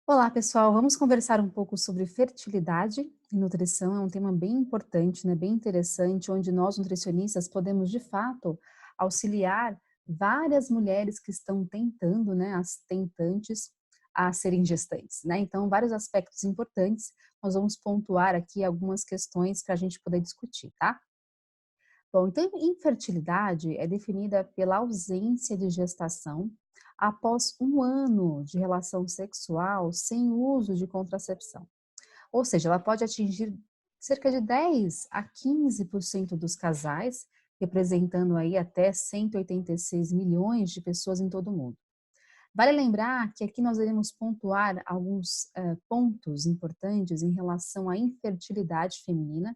Olá, pessoal. Vamos conversar um pouco sobre fertilidade e nutrição. É um tema bem importante, né? Bem interessante, onde nós nutricionistas podemos, de fato, auxiliar várias mulheres que estão tentando, né? As tentantes a serem gestantes, né? Então, vários aspectos importantes. Nós vamos pontuar aqui algumas questões para a gente poder discutir, tá? Bom, então, infertilidade é definida pela ausência de gestação após um ano de relação sexual sem uso de contracepção. Ou seja, ela pode atingir cerca de 10 a 15% dos casais, representando aí até 186 milhões de pessoas em todo o mundo. Vale lembrar que aqui nós iremos pontuar alguns pontos importantes em relação à infertilidade feminina,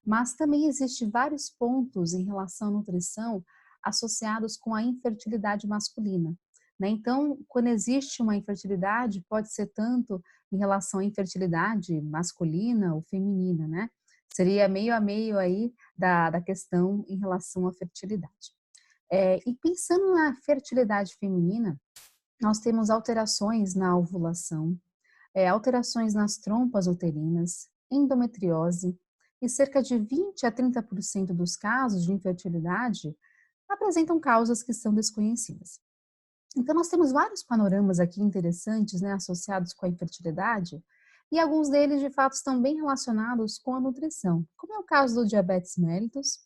mas também existe vários pontos em relação à nutrição associados com a infertilidade masculina, né? Então, quando existe uma infertilidade, pode ser tanto em relação à infertilidade masculina ou feminina, né? Seria meio a meio aí da questão em relação à fertilidade. E pensando na fertilidade feminina, nós temos alterações na ovulação, alterações nas trompas uterinas, endometriose, e cerca de 20 a 30% dos casos de infertilidade apresentam causas que são desconhecidas. Então, nós temos vários panoramas aqui interessantes, né, associados com a infertilidade, e alguns deles, de fato, estão bem relacionados com a nutrição, como é o caso do diabetes mellitus,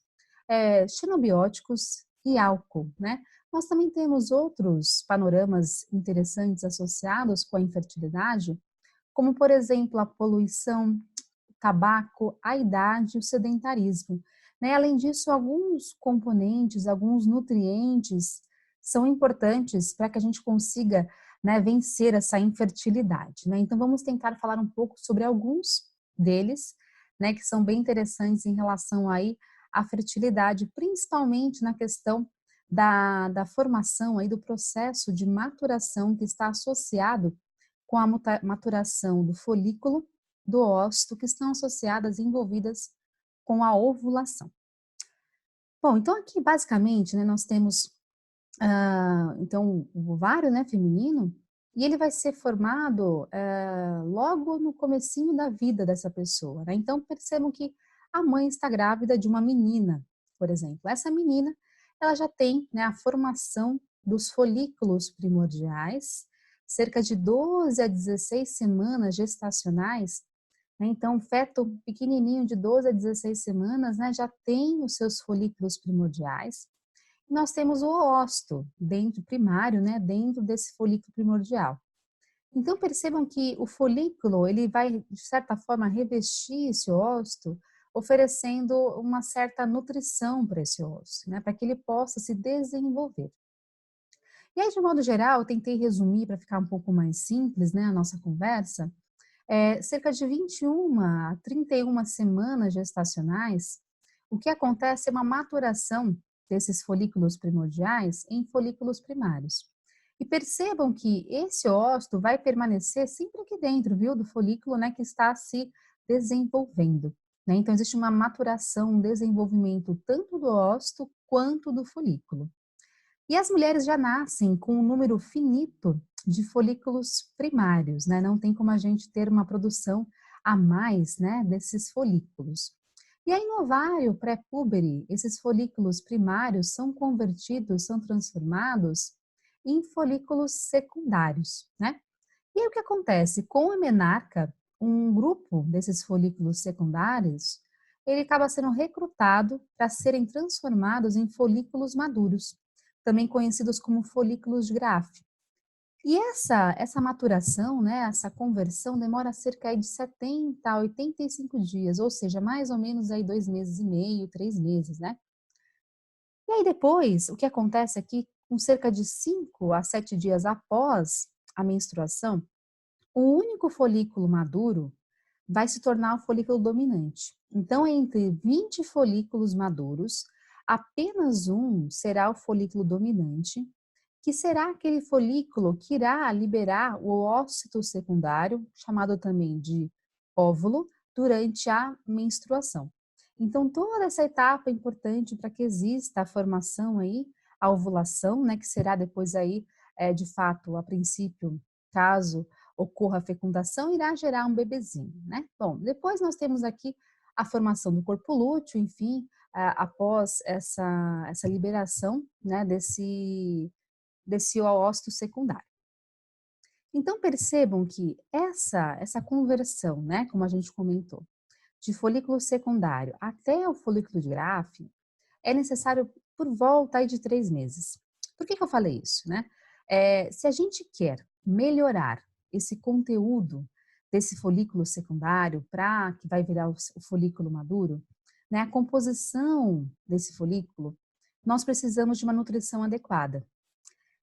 xenobióticos e álcool, né? Nós também temos outros panoramas interessantes associados com a infertilidade, como, por exemplo, a poluição, o tabaco, a idade e o sedentarismo, né? Além disso, alguns componentes, alguns nutrientes são importantes para que a gente consiga, né, vencer essa infertilidade, né? Então, vamos tentar falar um pouco sobre alguns deles, né, que são bem interessantes em relação aí à fertilidade, principalmente na questão da formação aí do processo de maturação que está associado com a maturação do folículo, do óvulo, que estão associadas e envolvidas com a ovulação. Bom, então aqui basicamente, né, nós temos então o ovário, né, feminino, e ele vai ser formado logo no comecinho da vida dessa pessoa, né? Então percebam que a mãe está grávida de uma menina, por exemplo. Essa menina, ela já tem, né, a formação dos folículos primordiais, cerca de 12 a 16 semanas gestacionais, né? Então, o feto pequenininho de 12 a 16 semanas, né, já tem os seus folículos primordiais. E nós temos o ócito dentro primário, né, dentro desse folículo primordial. Então, percebam que o folículo, ele vai, de certa forma, revestir esse ócito, oferecendo uma certa nutrição para esse ócito, né, para que ele possa se desenvolver. E aí, de modo geral, eu tentei resumir para ficar um pouco mais simples, né, a nossa conversa, cerca de 21 a 31 semanas gestacionais, o que acontece é uma maturação desses folículos primordiais em folículos primários. E percebam que esse ócito vai permanecer sempre aqui dentro, viu, do folículo, né, que está se desenvolvendo, né? Então existe uma maturação, um desenvolvimento tanto do ócito quanto do folículo. E as mulheres já nascem com um número finito de folículos primários, né? Não tem como a gente ter uma produção a mais, né, desses folículos. E aí no ovário pré-púbere, esses folículos primários são convertidos, são transformados em folículos secundários, né? E aí o que acontece? Com a menarca, um grupo desses folículos secundários, ele acaba sendo recrutado para serem transformados em folículos maduros, também conhecidos como folículos de Graafi. E essa maturação, né, essa conversão demora cerca aí de 70 a 85 dias, ou seja, mais ou menos aí 2 meses e meio, 3 meses, né? E aí depois, o que acontece aqui, com cerca de 5 a 7 dias após a menstruação, o único folículo maduro vai se tornar o folículo dominante. Então, entre 20 folículos maduros, apenas um será o folículo dominante, que será aquele folículo que irá liberar o ócito secundário, chamado também de óvulo, durante a menstruação. Então, toda essa etapa é importante para que exista a formação aí, a ovulação, né, que será depois aí, de fato, a princípio, caso ocorra a fecundação, irá gerar um bebezinho, né? Bom, depois nós temos aqui a formação do corpo lúteo, enfim, após essa liberação, né, desse óvulo secundário. Então percebam que essa conversão, né, como a gente comentou, de folículo secundário até o folículo de Graafi é necessário por volta aí de 3 meses. Por que eu falei isso, né? Se a gente quer melhorar esse conteúdo desse folículo secundário para que vai virar o folículo maduro, né, a composição desse folículo, nós precisamos de uma nutrição adequada.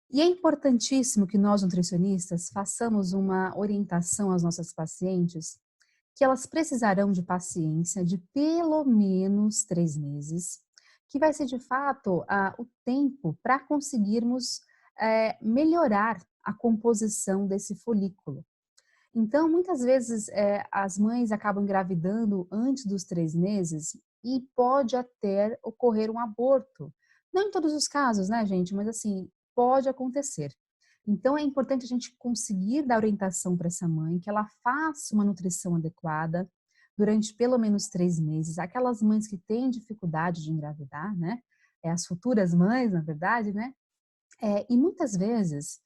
E é importantíssimo que nós nutricionistas façamos uma orientação às nossas pacientes que elas precisarão de paciência de pelo menos 3 meses, que vai ser de fato o tempo para conseguirmos melhorar a composição desse folículo. Então, muitas vezes, as mães acabam engravidando antes dos 3 meses e pode até ocorrer um aborto. Não em todos os casos, né, gente? Mas assim, pode acontecer. Então, é importante a gente conseguir dar orientação para essa mãe, que ela faça uma nutrição adequada durante pelo menos 3 meses. Aquelas mães que têm dificuldade de engravidar, né? As futuras mães, na verdade, né? E muitas vezes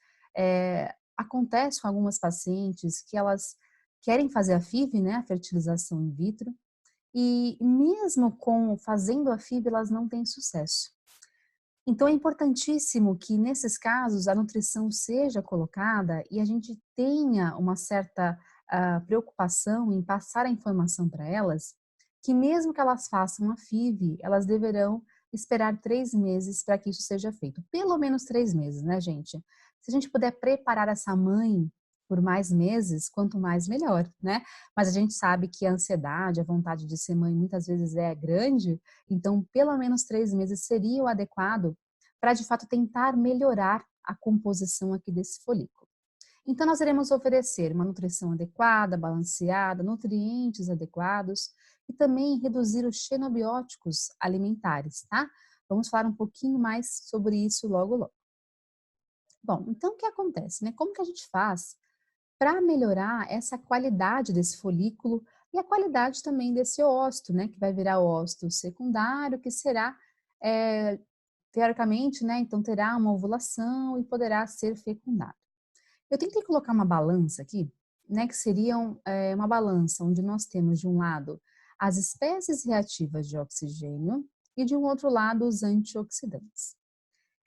acontece com algumas pacientes que elas querem fazer a FIV, né, a fertilização in vitro, e mesmo com fazendo a FIV elas não têm sucesso. Então é importantíssimo que nesses casos a nutrição seja colocada e a gente tenha uma certa preocupação em passar a informação para elas, que mesmo que elas façam a FIV, elas deverão esperar 3 meses para que isso seja feito. Pelo menos 3 meses, né, gente? Se a gente puder preparar essa mãe por mais meses, quanto mais melhor, né? Mas a gente sabe que a ansiedade, a vontade de ser mãe muitas vezes é grande, então pelo menos 3 meses seria o adequado para de fato tentar melhorar a composição aqui desse folículo. Então nós iremos oferecer uma nutrição adequada, balanceada, nutrientes adequados e também reduzir os xenobióticos alimentares, tá? Vamos falar um pouquinho mais sobre isso logo logo. Bom, então o que acontece, né? Como que a gente faz para melhorar essa qualidade desse folículo e a qualidade também desse óvulo, né? Que vai virar óvulo secundário, que será, teoricamente, né? Então terá uma ovulação e poderá ser fecundado. Eu tentei colocar uma balança aqui, né? Que seria uma balança onde nós temos de um lado as espécies reativas de oxigênio e de um outro lado os antioxidantes.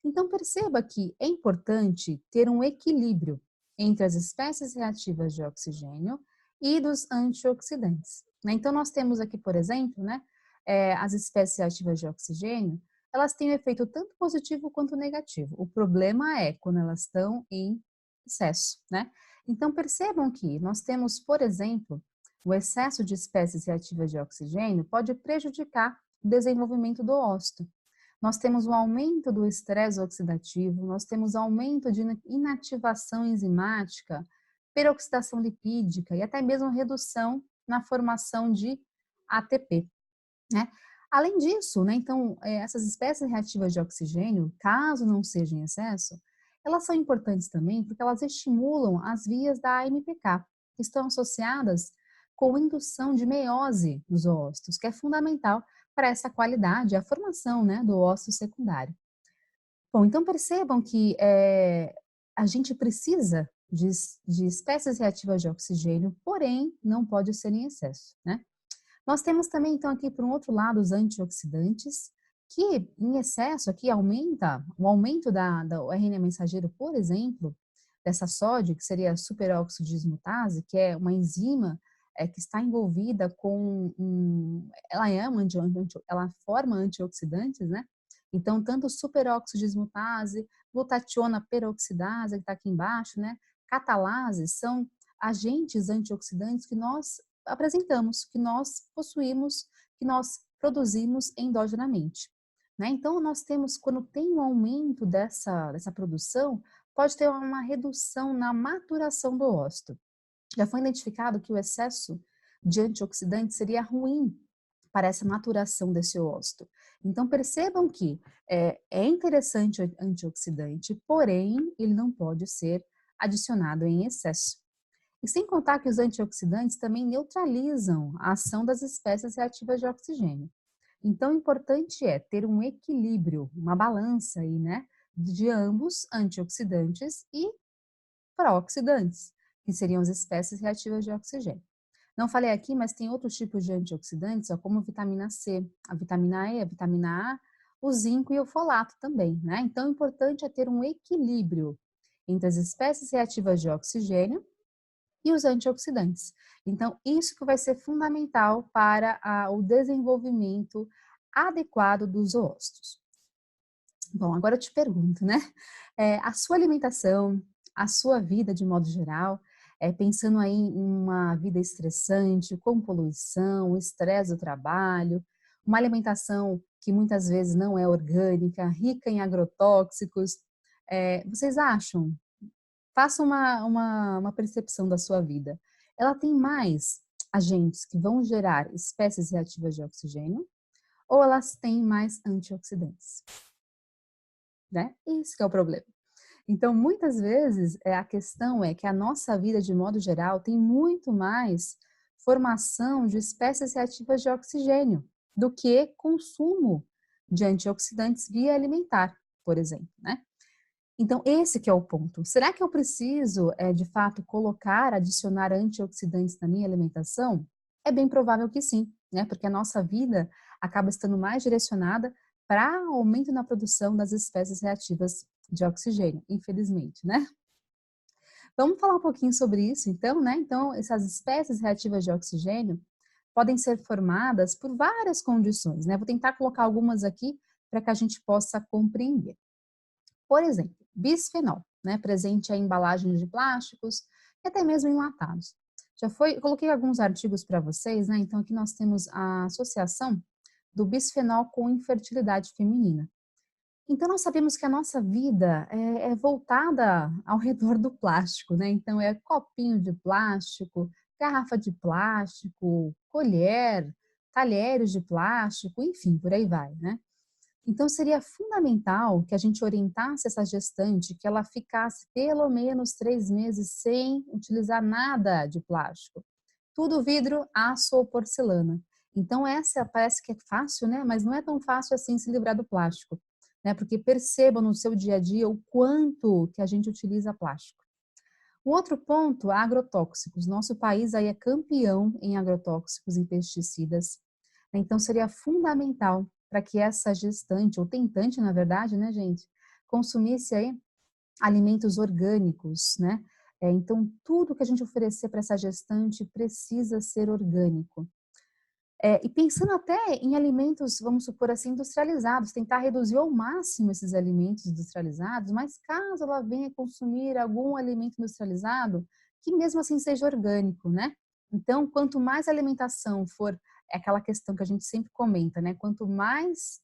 Então, perceba que é importante ter um equilíbrio entre as espécies reativas de oxigênio e dos antioxidantes, né? Então, nós temos aqui, por exemplo, né, as espécies reativas de oxigênio, elas têm um efeito tanto positivo quanto negativo. O problema é quando elas estão em excesso, né? Então, percebam que nós temos, por exemplo, o excesso de espécies reativas de oxigênio pode prejudicar o desenvolvimento do óvulo. Nós temos um aumento do estresse oxidativo, nós temos aumento de inativação enzimática, peroxidação lipídica e até mesmo redução na formação de ATP, né? Além disso, né, então, essas espécies reativas de oxigênio, caso não sejam em excesso, elas são importantes também porque elas estimulam as vias da AMPK, que estão associadas com indução de meiose nos oócitos, que é fundamental para essa qualidade, a formação, né, do ósseo secundário. Bom, então percebam que a gente precisa de espécies reativas de oxigênio, porém não pode ser em excesso, né? Nós temos também, então, aqui, por um outro lado, os antioxidantes, que em excesso aqui aumenta, o aumento do RNA mensageiro, por exemplo, dessa sódio, que seria a superóxido dismutase, que é uma enzima que está envolvida com ela forma antioxidantes, né? Então, tanto superóxido dismutase, glutationa peroxidase, que está aqui embaixo, né? Catalase, são agentes antioxidantes que nós apresentamos, que nós possuímos, que nós produzimos endogenamente, né? Então, nós temos, quando tem um aumento dessa produção, pode ter uma redução na maturação do óvulo. Já foi identificado que o excesso de antioxidantes seria ruim para essa maturação desse óvulo. Então, percebam que é interessante o antioxidante, porém, ele não pode ser adicionado em excesso. E sem contar que os antioxidantes também neutralizam a ação das espécies reativas de oxigênio. Então, o importante é ter um equilíbrio, uma balança aí, né, de ambos, antioxidantes e pró-oxidantes, que seriam as espécies reativas de oxigênio. Não falei aqui, mas tem outros tipos de antioxidantes, ó, como a vitamina C, a vitamina E, a vitamina A, o zinco e o folato também, né? Então, o importante é ter um equilíbrio entre as espécies reativas de oxigênio e os antioxidantes. Então, isso que vai ser fundamental para o desenvolvimento adequado dos oócitos. Bom, agora eu te pergunto, né? A sua alimentação, a sua vida de modo geral, pensando aí em uma vida estressante, com poluição, estresse do trabalho, uma alimentação que muitas vezes não é orgânica, rica em agrotóxicos, vocês acham? Faça uma percepção da sua vida. Ela tem mais agentes que vão gerar espécies reativas de oxigênio ou elas têm mais antioxidantes, né? Isso que é o problema. Então, muitas vezes, a questão é que a nossa vida, de modo geral, tem muito mais formação de espécies reativas de oxigênio do que consumo de antioxidantes via alimentar, por exemplo, né? Então, esse que é o ponto. Será que eu preciso, de fato, colocar, adicionar antioxidantes na minha alimentação? É bem provável que sim, né? Porque a nossa vida acaba estando mais direcionada para aumento na produção das espécies reativas de oxigênio, infelizmente, né? Vamos falar um pouquinho sobre isso, então, né? Então, essas espécies reativas de oxigênio podem ser formadas por várias condições, né? Vou tentar colocar algumas aqui para que a gente possa compreender. Por exemplo, bisfenol, né, presente em embalagens de plásticos e até mesmo enlatados. Eu coloquei alguns artigos para vocês, né? Então aqui nós temos a associação do bisfenol com infertilidade feminina. Então nós sabemos que a nossa vida é voltada ao redor do plástico, né? Então é copinho de plástico, garrafa de plástico, colher, talheres de plástico, enfim, por aí vai, né? Então, seria fundamental que a gente orientasse essa gestante que ela ficasse pelo menos 3 meses sem utilizar nada de plástico. Tudo vidro, aço ou porcelana. Então, essa parece que é fácil, né? Mas não é tão fácil assim se livrar do plástico, né? Porque perceba no seu dia a dia o quanto que a gente utiliza plástico. O outro ponto, agrotóxicos. Nosso país aí é campeão em agrotóxicos e pesticidas. Então, seria fundamental para que essa gestante, ou tentante, na verdade, né, gente, consumisse aí alimentos orgânicos, né? Então, tudo que a gente oferecer para essa gestante precisa ser orgânico. E pensando até em alimentos, vamos supor assim, industrializados, tentar reduzir ao máximo esses alimentos industrializados, mas caso ela venha consumir algum alimento industrializado, que mesmo assim seja orgânico, né? Então, quanto mais alimentação for, é aquela questão que a gente sempre comenta, né? Quanto mais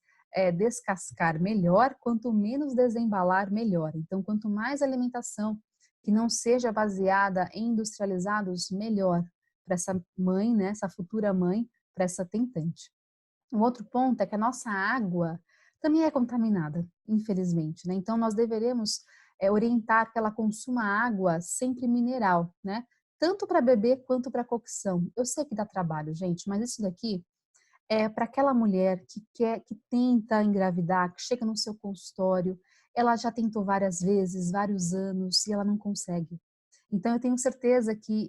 descascar, melhor, quanto menos desembalar, melhor. Então, quanto mais alimentação que não seja baseada em industrializados, melhor para essa mãe, né? Essa futura mãe, para essa tentante. Um outro ponto é que a nossa água também é contaminada, infelizmente, né? Então nós deveremos orientar que ela consuma água sempre mineral, né? Tanto para beber quanto para cocção. Eu sei que dá trabalho, gente, mas isso daqui é para aquela mulher que quer, que tenta engravidar, que chega no seu consultório, ela já tentou várias vezes, vários anos e ela não consegue. Então eu tenho certeza que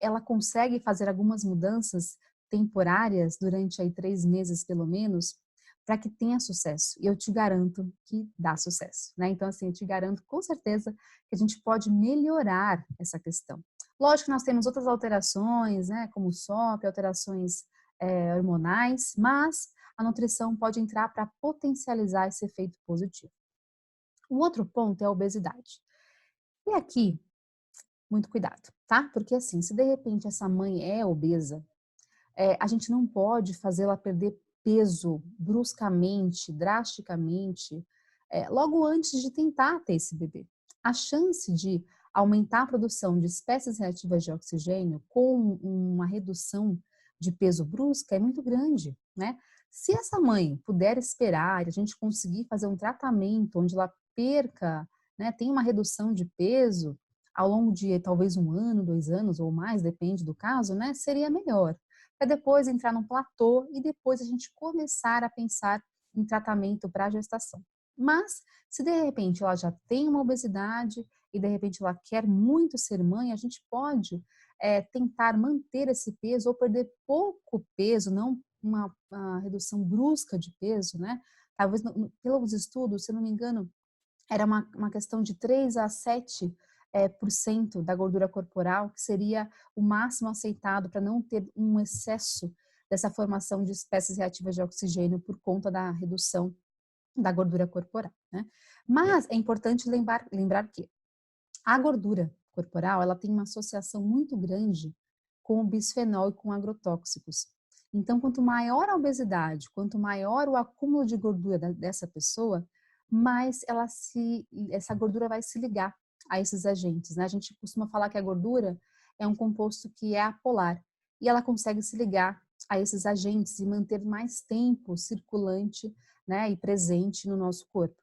ela consegue fazer algumas mudanças temporárias durante aí 3 meses pelo menos, para que tenha sucesso. E eu te garanto que dá sucesso, né? Então assim, eu te garanto com certeza que a gente pode melhorar essa questão. Lógico que nós temos outras alterações, né? Como o SOP, alterações hormonais, mas a nutrição pode entrar para potencializar esse efeito positivo. O outro ponto é a obesidade. E aqui, muito cuidado, tá? Porque assim, se de repente essa mãe é obesa, a gente não pode fazê-la perder peso bruscamente, drasticamente, logo antes de tentar ter esse bebê. A chance de aumentar a produção de espécies reativas de oxigênio com uma redução de peso brusca é muito grande, né? Se essa mãe puder esperar e a gente conseguir fazer um tratamento onde ela perca, né, tem uma redução de peso, ao longo de talvez 1 ano, 2 anos ou mais, depende do caso, né, seria melhor. Para depois entrar num platô e depois a gente começar a pensar em tratamento para a gestação. Mas, se de repente ela já tem uma obesidade e de repente ela quer muito ser mãe, a gente pode tentar manter esse peso ou perder pouco peso, não uma redução brusca de peso, né? Talvez, pelos estudos, se eu não me engano, era uma questão de 3 a 7 por cento da gordura corporal, que seria o máximo aceitado para não ter um excesso dessa formação de espécies reativas de oxigênio por conta da redução da gordura corporal, né? Mas é importante lembrar que a gordura corporal, ela tem uma associação muito grande com o bisfenol e com agrotóxicos. Então, quanto maior a obesidade, quanto maior o acúmulo de gordura dessa pessoa, mais essa gordura vai se ligar a esses agentes, né? A gente costuma falar que a gordura é um composto que é apolar e ela consegue se ligar a esses agentes e manter mais tempo circulante, né, e presente no nosso corpo.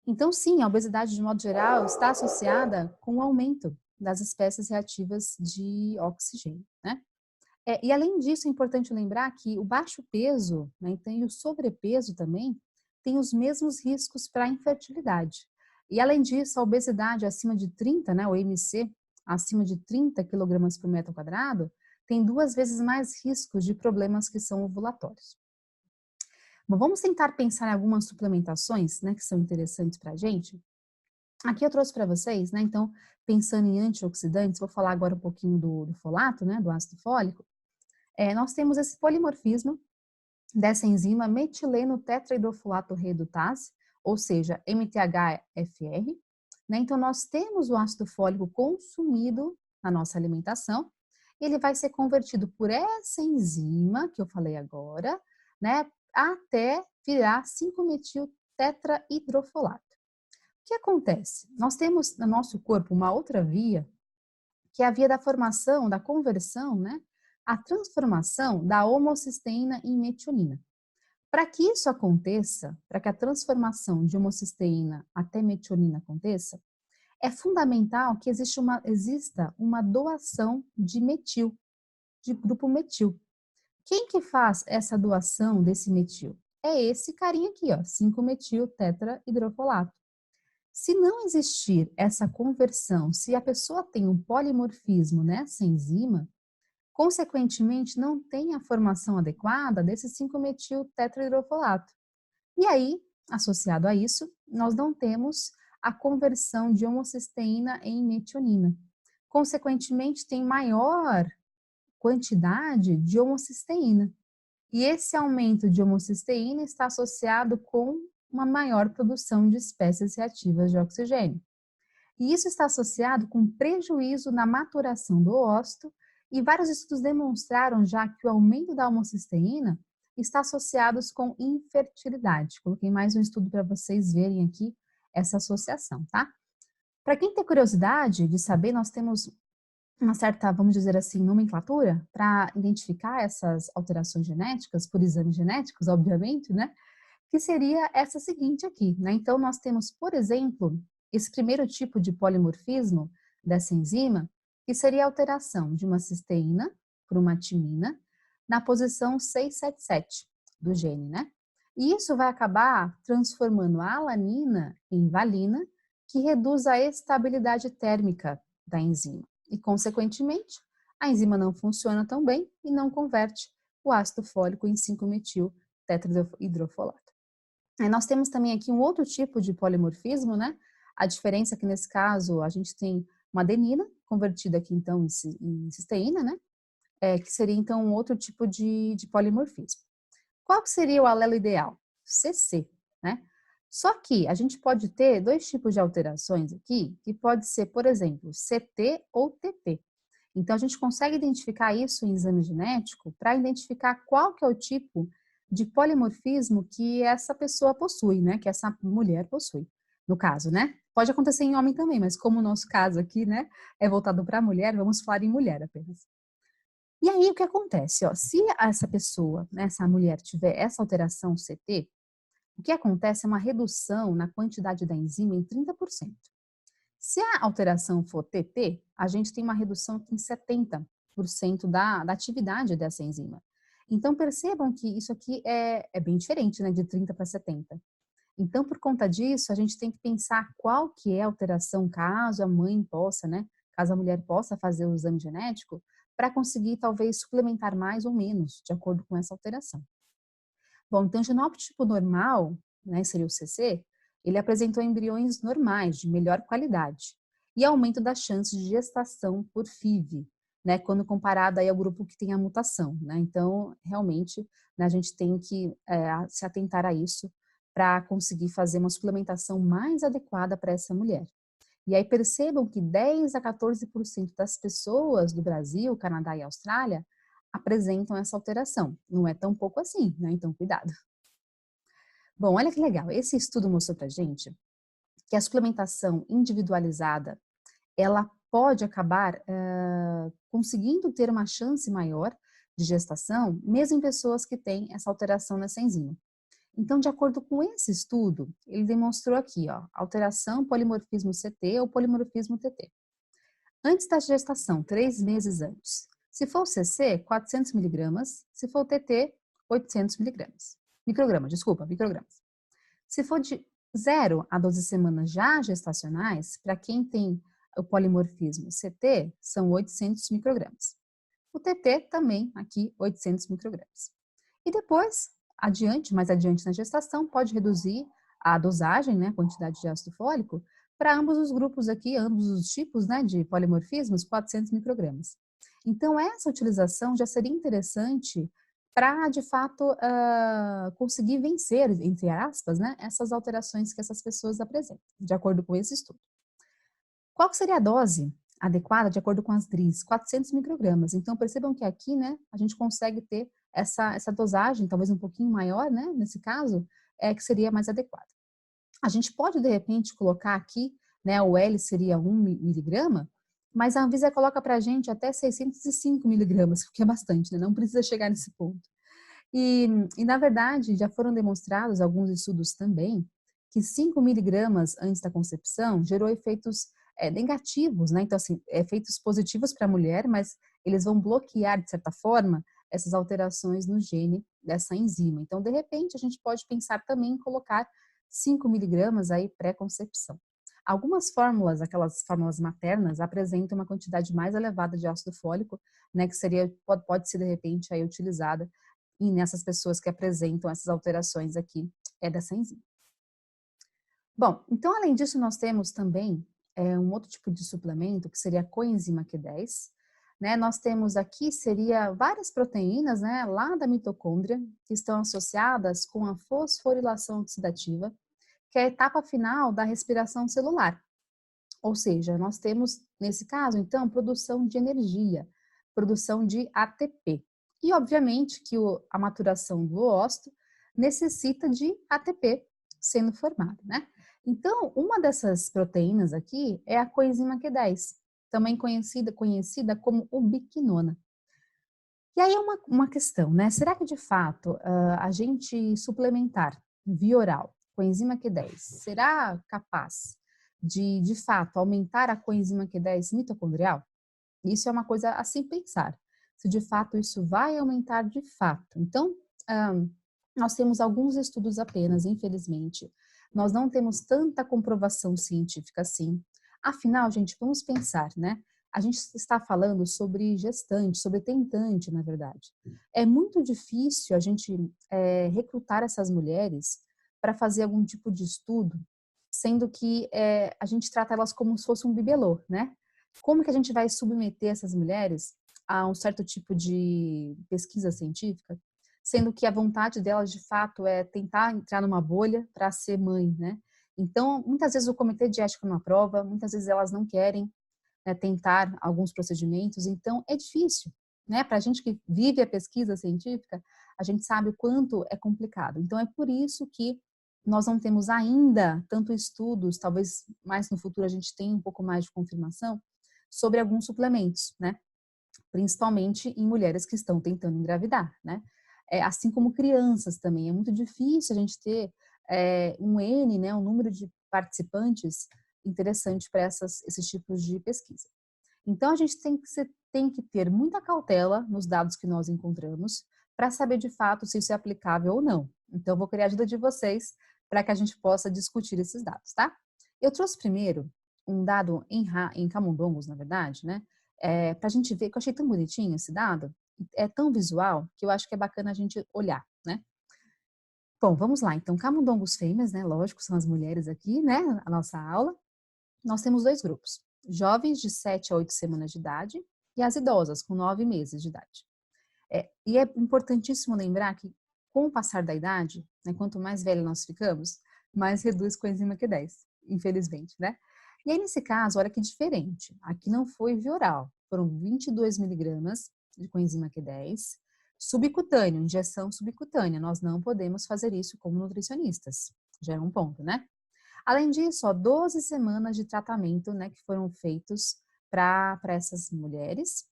Então, sim, a obesidade, de modo geral, está associada com o aumento das espécies reativas de oxigênio, né? E além disso, é importante lembrar que o baixo peso, né, então, e o sobrepeso também, tem os mesmos riscos para a infertilidade. E além disso, a obesidade acima de 30, né, o IMC, acima de 30 quilogramas por metro quadrado, tem 2 vezes mais riscos de problemas que são ovulatórios. Bom, vamos tentar pensar em algumas suplementações, né, que são interessantes para a gente. Aqui eu trouxe para vocês, né, então, pensando em antioxidantes, vou falar agora um pouquinho do folato, né, do ácido fólico. Nós temos esse polimorfismo dessa enzima metileno tetrahidrofolato redutase, ou seja, MTHFR, né? Então, nós temos o ácido fólico consumido na nossa alimentação, ele vai ser convertido por essa enzima que eu falei agora, né, até virar 5-metil tetrahidrofolato. O que acontece? Nós temos no nosso corpo uma outra via, que é a via da formação, da conversão, né, a transformação da homocisteína em metionina. Para que isso aconteça, para que a transformação de homocisteína até metionina aconteça, é fundamental que exista uma doação de metil, de grupo metil. Quem que faz essa doação desse metil? É esse carinha aqui, ó, 5-metil tetrahidrofolato. Se não existir essa conversão, se a pessoa tem um polimorfismo nessa enzima, consequentemente não tem a formação adequada desse 5-metil tetrahidrofolato. E aí, associado a isso, nós não temos a conversão de homocisteína em metionina. Consequentemente, tem maior quantidade de homocisteína. E esse aumento de homocisteína está associado com uma maior produção de espécies reativas de oxigênio. E isso está associado com prejuízo na maturação do ósito, e vários estudos demonstraram já que o aumento da homocisteína está associado com infertilidade. Coloquei mais um estudo para vocês verem aqui essa associação, tá? Para quem tem curiosidade de saber, nós temos uma certa, vamos dizer assim, nomenclatura para identificar essas alterações genéticas, por exames genéticos, obviamente, né? Que seria essa seguinte aqui, né? Então, nós temos, por exemplo, esse primeiro tipo de polimorfismo dessa enzima, que seria a alteração de uma cisteína por uma timina na posição 677 do gene, né? E isso vai acabar transformando a alanina em valina, que reduz a estabilidade térmica da enzima. E, consequentemente, a enzima não funciona tão bem e não converte o ácido fólico em 5-metil tetrahidrofolato. Nós temos também aqui um outro tipo de polimorfismo, né? A diferença é que nesse caso a gente tem uma adenina convertida aqui então em cisteína, né? Que seria então um outro tipo de polimorfismo. Qual que seria o alelo ideal? CC, né? Só que a gente pode ter 2 tipos de alterações aqui, que pode ser, por exemplo, CT ou TP. Então, a gente consegue identificar isso em exame genético para identificar qual que é o tipo de polimorfismo que essa pessoa possui, né? Que essa mulher possui, no caso, né? Pode acontecer em homem também, mas como o nosso caso aqui, né, é voltado para a mulher, vamos falar em mulher apenas. E aí, o que acontece? Ó, se essa pessoa, né, essa mulher tiver essa alteração CT, o que acontece é uma redução na quantidade da enzima em 30%. Se a alteração for TT, a gente tem uma redução aqui em 70% da atividade dessa enzima. Então, percebam que isso aqui é bem diferente, né, de 30 para 70. Então, por conta disso, a gente tem que pensar qual que é a alteração, caso a mãe possa, né, caso a mulher possa fazer o exame genético, para conseguir talvez suplementar mais ou menos, de acordo com essa alteração. Bom, então, o genótipo normal, né, seria o CC, ele apresentou embriões normais, de melhor qualidade, e aumento da chance de gestação por FIV, né, quando comparado aí ao grupo que tem a mutação, né. Então, realmente, né, a gente tem que se atentar a isso para conseguir fazer uma suplementação mais adequada para essa mulher. E aí percebam que 10 a 14% das pessoas do Brasil, Canadá e Austrália apresentam essa alteração. Não é tão pouco assim, né? Então, cuidado. Bom, olha que legal. Esse estudo mostrou pra gente que a suplementação individualizada, ela pode acabar conseguindo ter uma chance maior de gestação, mesmo em pessoas que têm essa alteração nessa enzima. Então, de acordo com esse estudo, ele demonstrou aqui, ó, alteração polimorfismo CT ou polimorfismo TT. Antes da gestação, 3 meses antes. Se for o CC, 400 miligramas. Se for o TT, 800 miligramas. Microgramas. Se for de 0 a 12 semanas já gestacionais, para quem tem o polimorfismo CT, são 800 microgramas. O TT também, aqui, 800 microgramas. E depois, mais adiante na gestação, pode reduzir a dosagem, né, a quantidade de ácido fólico, para ambos os grupos aqui, ambos os tipos, né, de polimorfismos, 400 microgramas. Então, essa utilização já seria interessante para, de fato, conseguir vencer, entre aspas, né, essas alterações que essas pessoas apresentam, de acordo com esse estudo. Qual que seria a dose adequada de acordo com as DRIs? 400 microgramas. Então, percebam que aqui, né, a gente consegue ter essa dosagem, talvez um pouquinho maior, né, nesse caso, que seria mais adequada. A gente pode, de repente, colocar aqui, né, o L seria 1 miligrama, mas a Anvisa coloca para a gente até 605 miligramas, que é bastante, né, não precisa chegar nesse ponto. Na verdade, já foram demonstrados alguns estudos também que 5 miligramas antes da concepção gerou efeitos negativos, né? Então, assim, efeitos positivos para a mulher, mas eles vão bloquear, de certa forma, essas alterações no gene dessa enzima. Então, de repente, a gente pode pensar também em colocar 5 miligramas aí pré-concepção. Algumas fórmulas, aquelas fórmulas maternas, apresentam uma quantidade mais elevada de ácido fólico, né, que pode ser, de repente, aí utilizada e nessas pessoas que apresentam essas alterações aqui dessa enzima. Bom, então além disso nós temos também um outro tipo de suplemento que seria a coenzima Q10, né? Nós temos aqui seria várias proteínas, né, lá da mitocôndria que estão associadas com a fosforilação oxidativa, que é a etapa final da respiração celular. Ou seja, nós temos nesse caso então produção de energia, produção de ATP. E, obviamente, que a maturação do óvulo necessita de ATP sendo formado, né? Então, uma dessas proteínas aqui é a coenzima Q10, também conhecida como ubiquinona. E aí é uma questão, né? Será que, de fato, a gente suplementar via oral coenzima Q10 será capaz de fato, aumentar a coenzima Q10 mitocondrial? Isso é uma coisa a se pensar, se de fato isso vai aumentar de fato. Então, nós temos alguns estudos apenas, infelizmente. Nós não temos tanta comprovação científica assim. Afinal, gente, vamos pensar, né? A gente está falando sobre gestante, sobre tentante, na verdade. É muito difícil a gente recrutar essas mulheres para fazer algum tipo de estudo, sendo que a gente trata elas como se fosse um bibelô, né? Como que a gente vai submeter essas mulheres a um certo tipo de pesquisa científica, sendo que a vontade delas, de fato, é tentar entrar numa bolha para ser mãe, né? Então, muitas vezes o comitê de ética não aprova, muitas vezes elas não querem, né, tentar alguns procedimentos, então é difícil, né? Para a gente que vive a pesquisa científica, a gente sabe o quanto é complicado. Então, é por isso que nós não temos ainda tanto estudos, talvez mais no futuro a gente tenha um pouco mais de confirmação, sobre alguns suplementos, né? Principalmente em mulheres que estão tentando engravidar, né? Assim como crianças também, é muito difícil a gente ter um N, né, um número de participantes interessante para esses tipos de pesquisa. Então, a gente tem que ter muita cautela nos dados que nós encontramos para saber de fato se isso é aplicável ou não. Então, eu vou querer a ajuda de vocês para que a gente possa discutir esses dados, tá? Eu trouxe primeiro um dado em camundongos, na verdade, né? Para a gente ver, que eu achei tão bonitinho esse dado, é tão visual, que eu acho que é bacana a gente olhar, né? Bom, vamos lá. Então, camundongos fêmeas, né? Lógico, são as mulheres aqui, né? A nossa aula. Nós temos dois grupos: jovens de 7 a 8 semanas de idade e as idosas com 9 meses de idade. E é importantíssimo lembrar que, com o passar da idade, né, quanto mais velho nós ficamos, mais reduz coenzima Q10, infelizmente, né? E aí, nesse caso, olha que diferente. Aqui não foi via oral, foram 22 miligramas de coenzima Q10, subcutâneo, injeção subcutânea. Nós não podemos fazer isso como nutricionistas. Já é um ponto, né? Além disso, ó, 12 semanas de tratamento, né, que foram feitos para essas mulheres.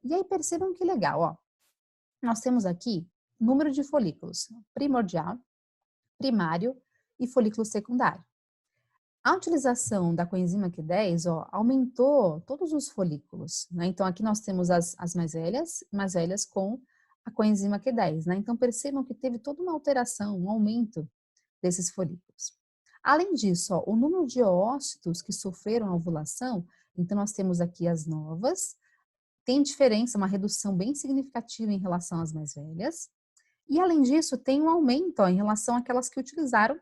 E aí percebam que legal, ó. Nós temos aqui número de folículos primordial, primário e folículo secundário. A utilização da coenzima Q10, ó, aumentou todos os folículos, né? Então aqui nós temos as mais velhas com a coenzima Q10, né? Então percebam que teve toda uma alteração, um aumento desses folículos. Além disso, ó, o número de oócitos que sofreram a ovulação, então nós temos aqui as novas, tem diferença, uma redução bem significativa em relação às mais velhas, e além disso tem um aumento, ó, em relação àquelas que utilizaram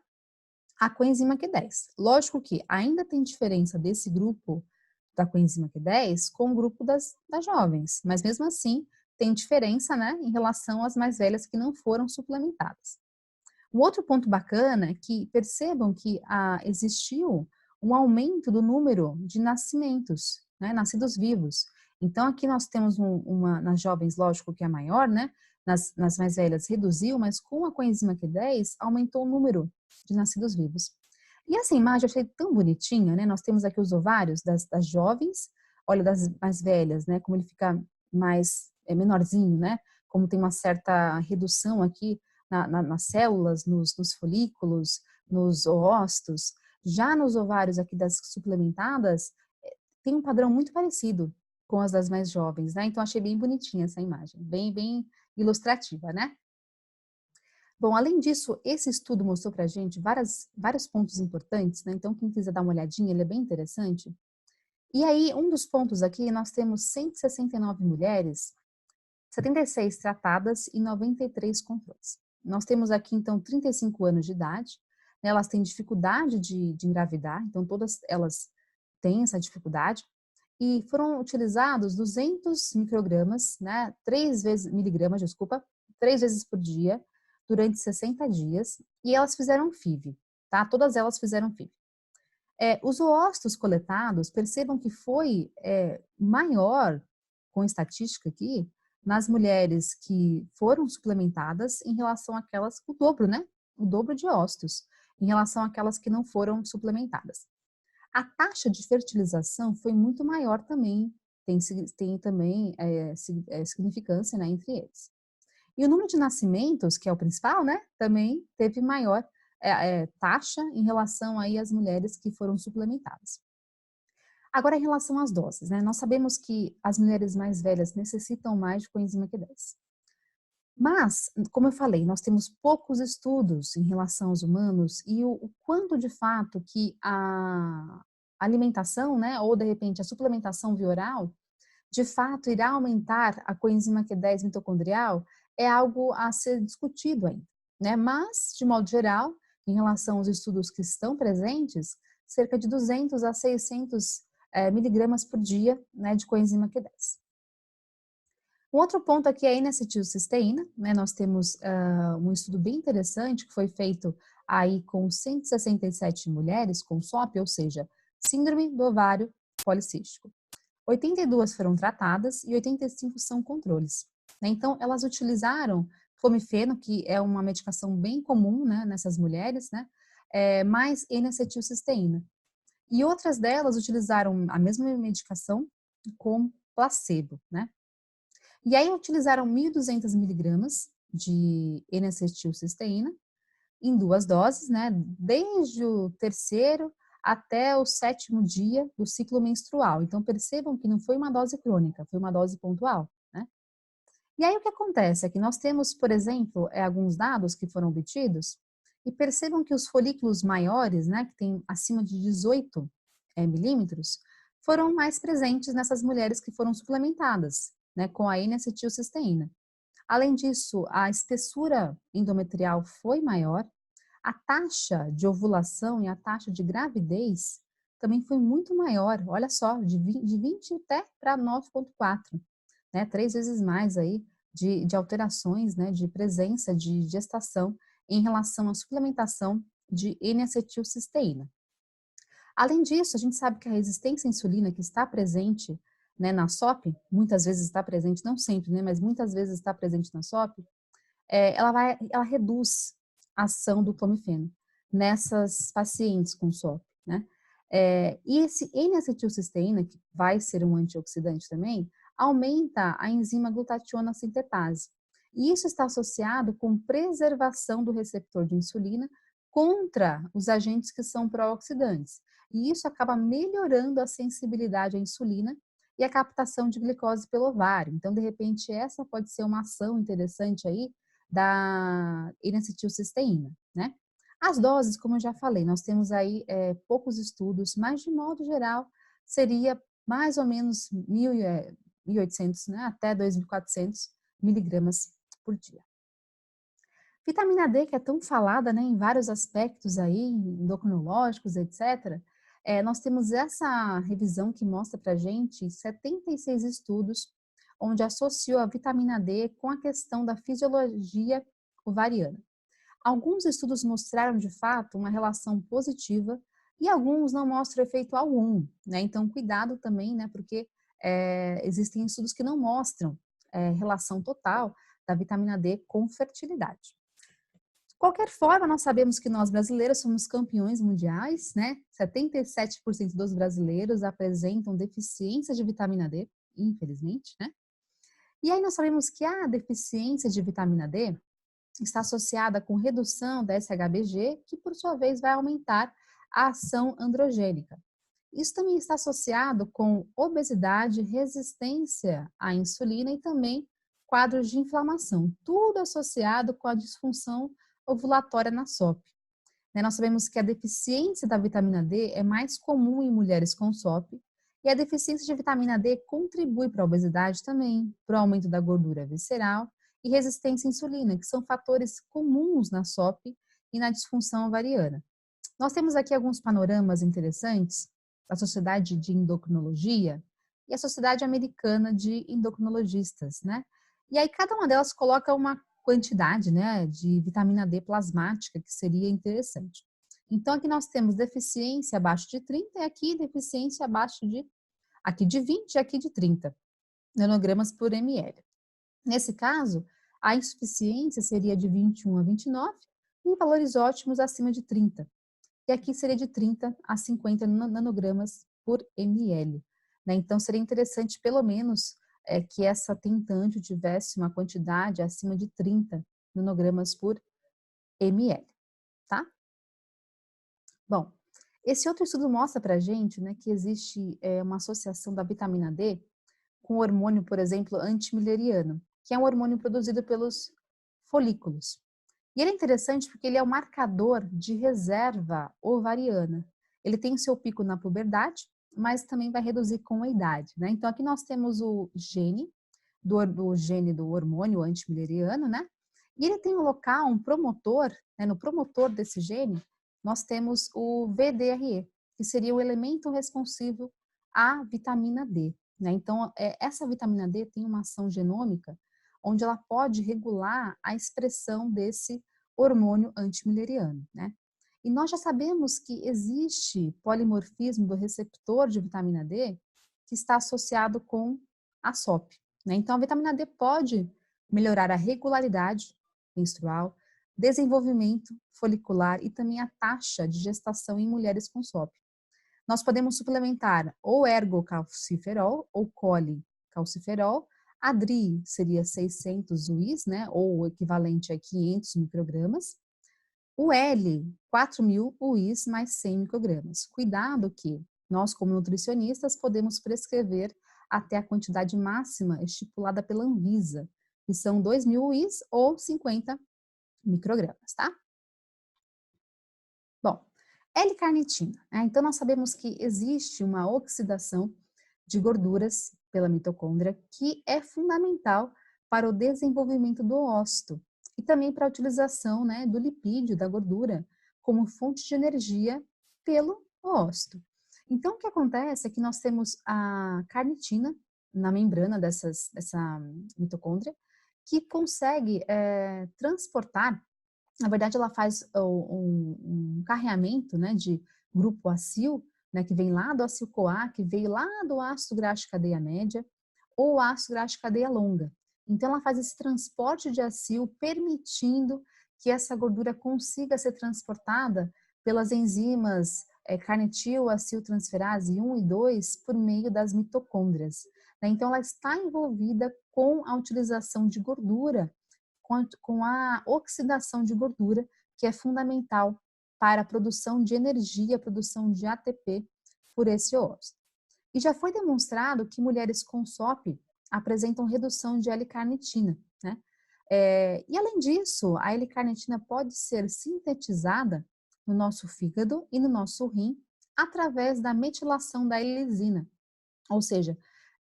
a coenzima Q10. Lógico que ainda tem diferença desse grupo da coenzima Q10 com o grupo das jovens, mas mesmo assim tem diferença, né, em relação às mais velhas que não foram suplementadas. Um outro ponto bacana é que percebam que existiu um aumento do número de nascimentos, né, nascidos vivos. Então, aqui nós temos nas jovens, lógico que é maior, né, nas mais velhas reduziu, mas com a coenzima Q10 aumentou o número de nascidos vivos. E essa imagem eu achei tão bonitinha, né, nós temos aqui os ovários das jovens, olha, das mais velhas, né, como ele fica mais menorzinho, né, como tem uma certa redução aqui nas células, nos folículos, nos oócitos. Já nos ovários aqui das suplementadas, tem um padrão muito parecido com as das mais jovens, né? Então, achei bem bonitinha essa imagem, bem ilustrativa, né? Bom, além disso, esse estudo mostrou pra gente vários pontos importantes, né? Então, quem quiser dar uma olhadinha, ele é bem interessante. E aí, um dos pontos aqui, nós temos 169 mulheres, 76 tratadas e 93 controles. Nós temos aqui, então, 35 anos de idade, né, elas têm dificuldade de engravidar, então todas elas têm essa dificuldade, e foram utilizados 200 microgramas, né, 3 vezes por dia, durante 60 dias, e elas fizeram FIV, tá? Todas elas fizeram FIV. Os oócitos coletados, percebam que foi maior, com estatística aqui, nas mulheres que foram suplementadas em relação àquelas, o dobro, né? O dobro de ócitos, em relação àquelas que não foram suplementadas. A taxa de fertilização foi muito maior também, tem também significância, né, entre eles. E o número de nascimentos, que é o principal, né, também teve maior taxa em relação aí às mulheres que foram suplementadas. Agora, em relação às doses, né, nós sabemos que as mulheres mais velhas necessitam mais de coenzima Q10. Mas, como eu falei, nós temos poucos estudos em relação aos humanos e o quanto de fato que a alimentação, né, ou de repente a suplementação via oral, de fato irá aumentar a coenzima Q10 mitocondrial, é algo a ser discutido ainda, né? Mas, de modo geral, em relação aos estudos que estão presentes, cerca de 200 a 600 miligramas por dia, né, de coenzima Q10. Um outro ponto aqui é a N-acetilcisteína, né? Nós temos um estudo bem interessante que foi feito aí com 167 mulheres com SOP, ou seja, síndrome do ovário policístico. 82 foram tratadas e 85 são controles, né? Então, elas utilizaram clomifeno, que é uma medicação bem comum, né, nessas mulheres, né, mais N-acetilcisteína. E outras delas utilizaram a mesma medicação com placebo, né? E aí utilizaram 1.200 miligramas de N-acetilcisteína em 2 doses, né? Desde o terceiro até o 7º dia do ciclo menstrual. Então, percebam que não foi uma dose crônica, foi uma dose pontual, né? E aí o que acontece é que nós temos, por exemplo, alguns dados que foram obtidos e percebam que os folículos maiores, né, que tem acima de 18 milímetros, foram mais presentes nessas mulheres que foram suplementadas, né, com a N-acetilcisteína. Além disso, a espessura endometrial foi maior, a taxa de ovulação e a taxa de gravidez também foi muito maior, olha só, de 20 até para 9,4, né, 3 vezes mais aí de alterações, né, de presença de gestação em relação à suplementação de N-acetilcisteína. Além disso, a gente sabe que a resistência à insulina que está presente, né, na SOP, muitas vezes está presente, não sempre, né, mas muitas vezes está presente na SOP, ela reduz a ação do clomifeno nessas pacientes com SOP, né? E esse N-acetilcisteína, que vai ser um antioxidante também, aumenta a enzima glutationa sintetase. E isso está associado com preservação do receptor de insulina contra os agentes que são pró-oxidantes. E isso acaba melhorando a sensibilidade à insulina e a captação de glicose pelo ovário. Então, de repente, essa pode ser uma ação interessante aí da N-acetilcisteína, né? As doses, como eu já falei, nós temos aí poucos estudos, mas de modo geral seria mais ou menos 1.800, né, até 2.400 miligramas por dia. Vitamina D, que é tão falada, né, em vários aspectos aí, endocrinológicos, etc., nós temos essa revisão que mostra para a gente 76 estudos onde associou a vitamina D com a questão da fisiologia ovariana. Alguns estudos mostraram, de fato, uma relação positiva e alguns não mostram efeito algum, né? Então, cuidado também, né? Porque existem estudos que não mostram relação total da vitamina D com fertilidade. De qualquer forma, nós sabemos que nós brasileiros somos campeões mundiais, né? 77% dos brasileiros apresentam deficiência de vitamina D, infelizmente, né? E aí nós sabemos que a deficiência de vitamina D está associada com redução da SHBG, que por sua vez vai aumentar a ação androgênica. Isso também está associado com obesidade, resistência à insulina e também quadros de inflamação, tudo associado com a disfunção ovulatória na SOP. Nós sabemos que a deficiência da vitamina D é mais comum em mulheres com SOP, e a deficiência de vitamina D contribui para a obesidade também, para o aumento da gordura visceral e resistência à insulina, que são fatores comuns na SOP e na disfunção ovariana. Nós temos aqui alguns panoramas interessantes da Sociedade de Endocrinologia e a Sociedade Americana de Endocrinologistas, né? E aí cada uma delas coloca uma quantidade, né, de vitamina D plasmática que seria interessante. Então aqui nós temos deficiência abaixo de 30 e aqui deficiência abaixo de aqui de 20 e aqui de 30 nanogramas por ml. Nesse caso, a insuficiência seria de 21 a 29 e valores ótimos acima de 30. E aqui seria de 30 a 50 nanogramas por ml. Né? Então, seria interessante, pelo menos, que essa tentante tivesse uma quantidade acima de 30 nanogramas por ml. Tá? Bom, esse outro estudo mostra para a gente, né, que existe uma associação da vitamina D com o hormônio, por exemplo, antimileriano, que é um hormônio produzido pelos folículos. E ele é interessante porque ele é um marcador de reserva ovariana. Ele tem o seu pico na puberdade, mas também vai reduzir com a idade, né? Então aqui nós temos o gene do hormônio antimileriano, né? E ele tem um local, um promotor, né? No promotor desse gene, nós temos o VDRE, que seria o elemento responsivo à vitamina D, né? Então, essa vitamina D tem uma ação genômica onde ela pode regular a expressão desse hormônio antimileriano, né? E nós já sabemos que existe polimorfismo do receptor de vitamina D que está associado com a SOP, né? Então, a vitamina D pode melhorar a regularidade menstrual, desenvolvimento folicular e também a taxa de gestação em mulheres com SOP. Nós podemos suplementar ou ergocalciferol ou colicalciferol. A DRI seria 600 UIs, né, ou o equivalente a 500 microgramas. O L, 4.000 UIs mais 100 microgramas. Cuidado que nós, como nutricionistas, podemos prescrever até a quantidade máxima estipulada pela Anvisa, que são 2.000 UIs ou 50 microgramas, tá? Bom, L-carnitina, né? Então nós sabemos que existe uma oxidação de gorduras pela mitocôndria que é fundamental para o desenvolvimento do óssito e também para a utilização, né, do lipídio, da gordura, como fonte de energia pelo óssito. Então o que acontece é que nós temos a carnitina na membrana dessa mitocôndria que consegue transportar, na verdade, ela faz um carreamento, né, de grupo acil, né, que vem lá do acil-CoA, que veio lá do ácido graxo de cadeia média, ou ácido graxo de cadeia longa. Então, ela faz esse transporte de acil, permitindo que essa gordura consiga ser transportada pelas enzimas carnetil-aciltransferase 1 e 2 por meio das mitocôndrias, né? Então, ela está envolvida com a utilização de gordura com a oxidação de gordura, que é fundamental para a produção de energia, a produção de ATP por esse ósseo. E já foi demonstrado que mulheres com SOP apresentam redução de L-carnitina, né? E além disso, a L-carnitina pode ser sintetizada no nosso fígado e no nosso rim através da metilação da L-lisina, ou seja,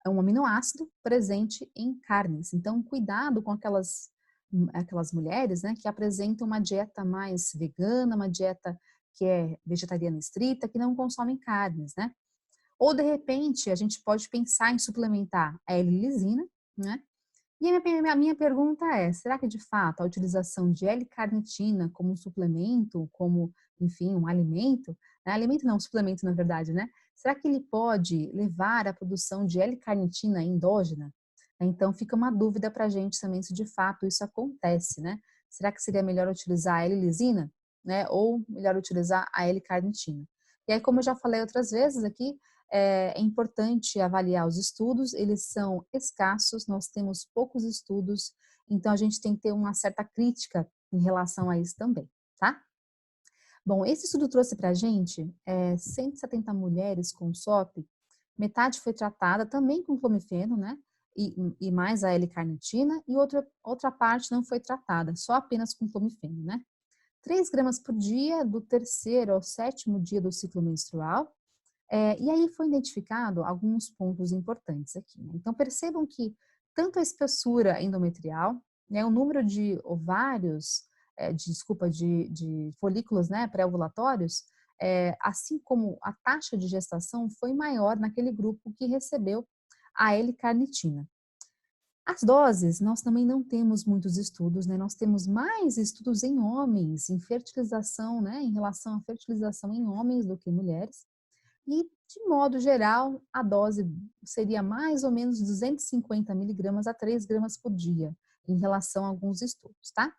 é um aminoácido presente em carnes. Então, cuidado com aquelas mulheres, né, que apresentam uma dieta mais vegana, uma dieta que é vegetariana estrita, que não consomem carnes, né? Ou, de repente, a gente pode pensar em suplementar a L-lisina, né? E a minha pergunta é, será que de fato a utilização de L-carnitina como um suplemento, como, enfim, um alimento, né? Alimento não, suplemento na verdade, né? Será que ele pode levar à produção de L-carnitina endógena? Então fica uma dúvida para a gente também se de fato isso acontece, né? Será que seria melhor utilizar a L-lisina, né? Ou melhor utilizar a L-carnitina? E aí, como eu já falei outras vezes aqui, é importante avaliar os estudos, eles são escassos, nós temos poucos estudos, então a gente tem que ter uma certa crítica em relação a isso também, tá? Bom, esse estudo trouxe para a gente 170 mulheres com SOP, metade foi tratada também com clomifeno, né? E mais a L-carnitina, e outra parte não foi tratada, só apenas com clomifeno, né? 3 gramas por dia, do terceiro ao sétimo dia do ciclo menstrual, e aí foi identificado alguns pontos importantes aqui, né? Então percebam que tanto a espessura endometrial, né, o número de ovários, de folículos, né, pré-ovulatórios, assim como a taxa de gestação foi maior naquele grupo que recebeu a L-carnitina. As doses, nós também não temos muitos estudos, né? Nós temos mais estudos em homens, em fertilização, né, em relação à fertilização em homens do que mulheres. E, de modo geral, a dose seria mais ou menos 250 miligramas a 3 gramas por dia, em relação a alguns estudos, tá?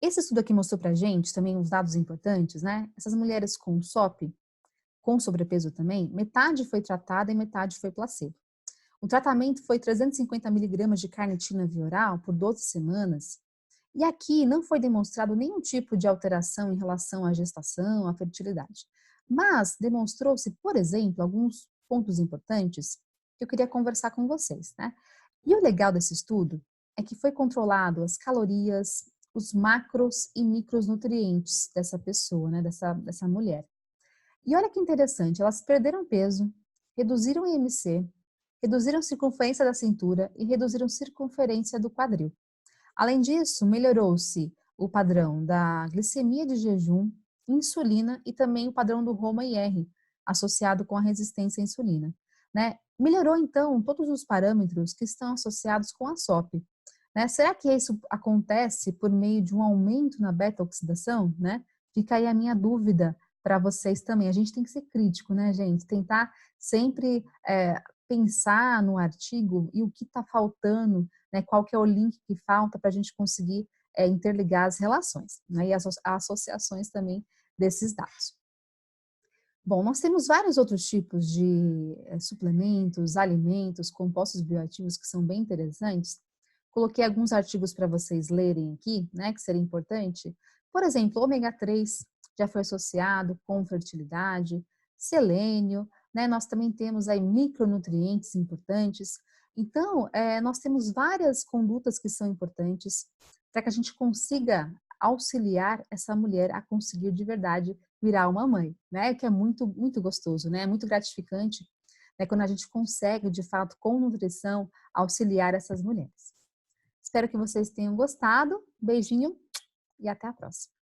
Esse estudo aqui mostrou pra gente também uns dados importantes, né? Essas mulheres com SOP, com sobrepeso também, metade foi tratada e metade foi placebo. O tratamento foi 350 miligramas de carnitina via oral por 12 semanas. E aqui não foi demonstrado nenhum tipo de alteração em relação à gestação, à fertilidade. Mas demonstrou-se, por exemplo, alguns pontos importantes que eu queria conversar com vocês, né? E o legal desse estudo é que foi controlado as calorias, os macros e micronutrientes dessa pessoa, né, dessa mulher. E olha que interessante, elas perderam peso, reduziram o IMC, reduziram a circunferência da cintura e reduziram a circunferência do quadril. Além disso, melhorou-se o padrão da glicemia de jejum, insulina e também o padrão do Roma-IR, associado com a resistência à insulina, né? Melhorou, então, todos os parâmetros que estão associados com a SOP, né? Será que isso acontece por meio de um aumento na beta-oxidação, né? Fica aí a minha dúvida para vocês também. A gente tem que ser crítico, né, gente? Tentar sempre pensar no artigo e o que está faltando, né, qual que é o link que falta para a gente conseguir interligar as relações, né, e as associações também desses dados. Bom, nós temos vários outros tipos de suplementos, alimentos, compostos bioativos que são bem interessantes. Coloquei alguns artigos para vocês lerem aqui, né, que seria importante, Por exemplo, ômega 3 já foi associado com fertilidade, selênio, né? Nós também temos aí micronutrientes importantes. Então, nós temos várias condutas que são importantes para que a gente consiga auxiliar essa mulher a conseguir de verdade virar uma mãe, né? Que é muito, muito gostoso, né? Muito gratificante, né? Quando a gente consegue, de fato, com nutrição, auxiliar essas mulheres. Espero que vocês tenham gostado. Beijinho e até a próxima.